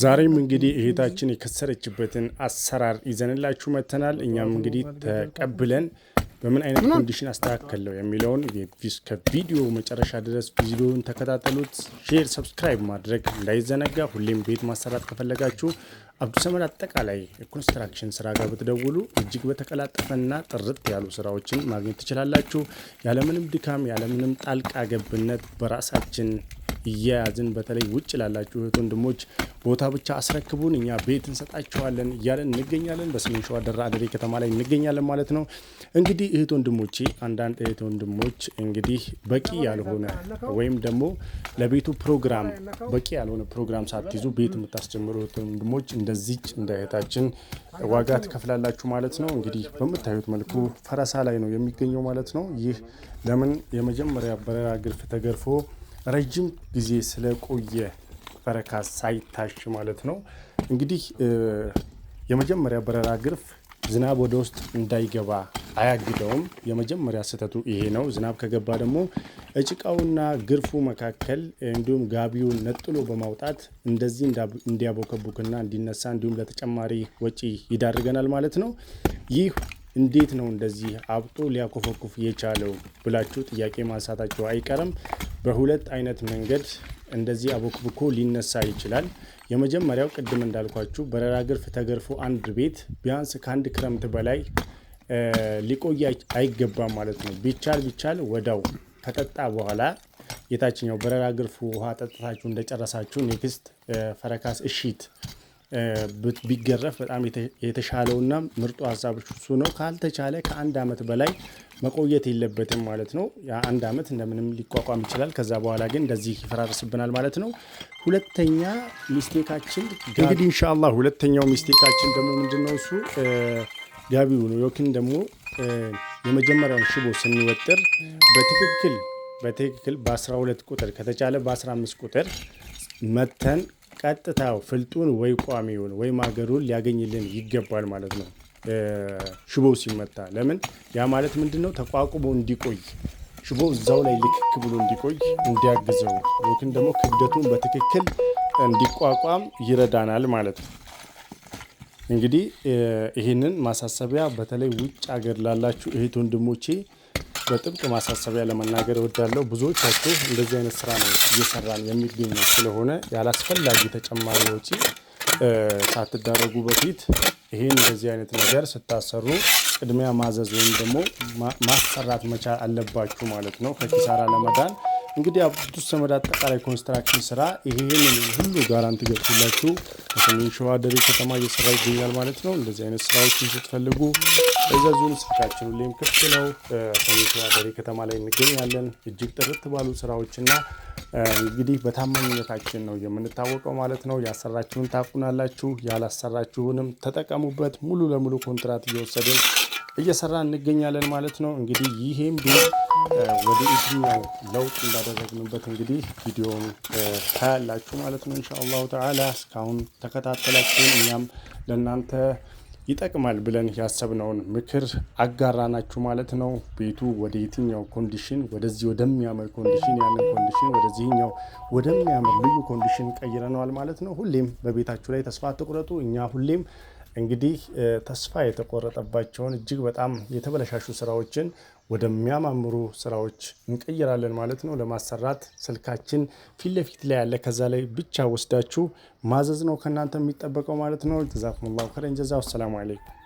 ዛሬም እንግዲህ እህታችን የከሰረችበትን አሰራር ይዘንላችሁ መተናል። እኛም እንግዲህ ተቀብለን በምን አይነት ኮንዲሽን አስተካከለው የሚለውን ከቪዲዮ መጨረሻ ድረስ ቪዲዮውን ተከታተሉት። ሼር፣ ሰብስክራይብ ማድረግ እንዳይዘነጋ። ሁሌም ቤት ማሰራት ከፈለጋችሁ አብዱሰመድ አጠቃላይ ኮንስትራክሽን ስራ ጋር ብትደውሉ እጅግ በተቀላጠፈና ጥርት ያሉ ስራዎችን ማግኘት ትችላላችሁ። ያለምንም ድካም ያለምንም ጣልቃ ገብነት በራሳችን እያያዝን በተለይ ውጭ ላላችሁ እህት ወንድሞች ቦታ ብቻ አስረክቡን እኛ ቤት እንሰጣችኋለን እያለን እንገኛለን። በሰሜን ሸዋ ደራ አደሬ ከተማ ላይ እንገኛለን ማለት ነው። እንግዲህ እህት ወንድሞቼ አንዳንድ እህት ወንድሞች እንግዲህ በቂ ያልሆነ ወይም ደግሞ ለቤቱ ፕሮግራም በቂ ያልሆነ ፕሮግራም ሳትይዙ ቤት የምታስጀምሩ እህት ወንድሞች እንደዚች እንደ እህታችን ዋጋ ትከፍላላችሁ ማለት ነው። እንግዲህ በምታዩት መልኩ ፈረሳ ላይ ነው የሚገኘው ማለት ነው። ይህ ለምን የመጀመሪያ በረራ ግርፍ ተገርፎ ረጅም ጊዜ ስለቆየ ፈረካስ ሳይታሽ ማለት ነው። እንግዲህ የመጀመሪያ በረራ ግርፍ ዝናብ ወደ ውስጥ እንዳይገባ አያግደውም። የመጀመሪያ ስህተቱ ይሄ ነው። ዝናብ ከገባ ደግሞ እጭቃውና ግርፉ መካከል እንዲሁም ጋቢውን ነጥሎ በማውጣት እንደዚህ እንዲያቦከቡክና እንዲነሳ እንዲሁም ለተጨማሪ ወጪ ይዳርገናል ማለት ነው። ይህ እንዴት ነው እንደዚህ አብጦ ሊያኮፈኩፍ የቻለው ብላችሁ ጥያቄ ማንሳታችሁ አይቀርም። በሁለት አይነት መንገድ እንደዚህ አቦክብኮ ሊነሳ ይችላል። የመጀመሪያው ቅድም እንዳልኳችሁ በረራ ግርፍ ተገርፎ አንድ ቤት ቢያንስ ከአንድ ክረምት በላይ ሊቆይ አይገባም ማለት ነው። ቢቻል ወዳው ከጠጣ በኋላ የታችኛው በረራ ግርፉ ውሃ ጠጥታችሁ እንደጨረሳችሁ ኔክስት ፈረካስ እሺት ቢገረፍ በጣም የተሻለውና ምርጡ ሀሳብ እሱ ነው። ካልተቻለ ከአንድ አመት በላይ መቆየት የለበትም ማለት ነው። የአንድ አመት እንደምንም ሊቋቋም ይችላል። ከዛ በኋላ ግን እንደዚህ ይፈራርስብናል ማለት ነው። ሁለተኛ ሚስቴካችን እንግዲህ ኢንሻአላህ ሁለተኛው ሚስቴካችን ደግሞ ምንድነው እሱ ጋቢው ነው። ዮኪን ደግሞ የመጀመሪያውን ሽቦ ስንወጥር በትክክል በ12 ቁጥር ከተቻለ በ15 ቁጥር መተን ቀጥታው ፍልጡን ወይ ቋሚውን ወይ ማገሩን ሊያገኝልን ይገባል ማለት ነው። ሽቦው ሲመታ ለምን ያ ማለት ምንድነው ተቋቁሞ እንዲቆይ ሽቦው እዛው ላይ ልክክ ብሎ እንዲቆይ እንዲያግዘው ወይም ደግሞ ክብደቱን በትክክል እንዲቋቋም ይረዳናል ማለት ነው። እንግዲህ ይህንን ማሳሰቢያ በተለይ ውጭ ሀገር ላላችሁ እህት ወንድሞቼ በጥብቅ ማሳሰቢያ ለመናገር እወዳለሁ። ብዙዎቻችሁ እንደዚህ አይነት ስራ ነው እየሰራን የሚገኘው ስለሆነ ያላስፈላጊ ተጨማሪ ወጪ ሳትዳረጉ በፊት ይሄን እንደዚህ አይነት ነገር ስታሰሩ ቅድሚያ ማዘዝ ወይም ደግሞ ማሰራት መቻል አለባችሁ ማለት ነው ከኪሳራ ለመዳን። እንግዲህ አብዱሰመድ አጠቃላይ ኮንስትራክሽን ስራ ይሄንን ሁሉ ጋራንቲ ገብቶላችሁ በሰሜን ሸዋ አደሬ ከተማ እየሰራ ይገኛል ማለት ነው። እንደዚህ አይነት ስራዎችን ስትፈልጉ እዛዙን ስልካችን ሁሌም ክፍት ነው። ሰሜን ሸዋ አደሬ ከተማ ላይ እንገኛለን። እጅግ ጥርት ባሉ ስራዎችና እንግዲህ በታማኝነታችን ነው የምንታወቀው ማለት ነው። ያሰራችሁን ታቁናላችሁ፣ ያላሰራችሁንም ተጠቀሙበት። ሙሉ ለሙሉ ኮንትራት እየወሰድን እየሰራ እንገኛለን ማለት ነው። እንግዲህ ይሄም ቤት ወደ የትኛው ለውጥ እንዳደረግንበት እንግዲህ ቪዲዮውን ታያላችሁ ማለት ነው ኢንሻአላሁ ተዓላ። እስካሁን ተከታተላችሁ እኛም ለእናንተ ይጠቅማል ብለን ያሰብነውን ምክር አጋራናችሁ ማለት ነው። ቤቱ ወደ የትኛው ኮንዲሽን ወደዚህ ወደሚያምር ኮንዲሽን ያንን ኮንዲሽን ወደዚህኛው ወደሚያምር ልዩ ኮንዲሽን ቀይረነዋል ማለት ነው። ሁሌም በቤታችሁ ላይ ተስፋ አትቁረጡ። እኛ ሁሌም እንግዲህ ተስፋ የተቆረጠባቸውን እጅግ በጣም የተበላሹ ስራዎችን ወደሚያማምሩ ስራዎች እንቀይራለን ማለት ነው። ለማሰራት ስልካችን ፊት ለፊት ላይ ያለ ከዛ ላይ ብቻ ወስዳችሁ ማዘዝ ነው ከናንተ የሚጠበቀው ማለት ነው። ጀዛኩሙላሁ ኸይረን ጀዛ። ወሰላሙ አለይኩም።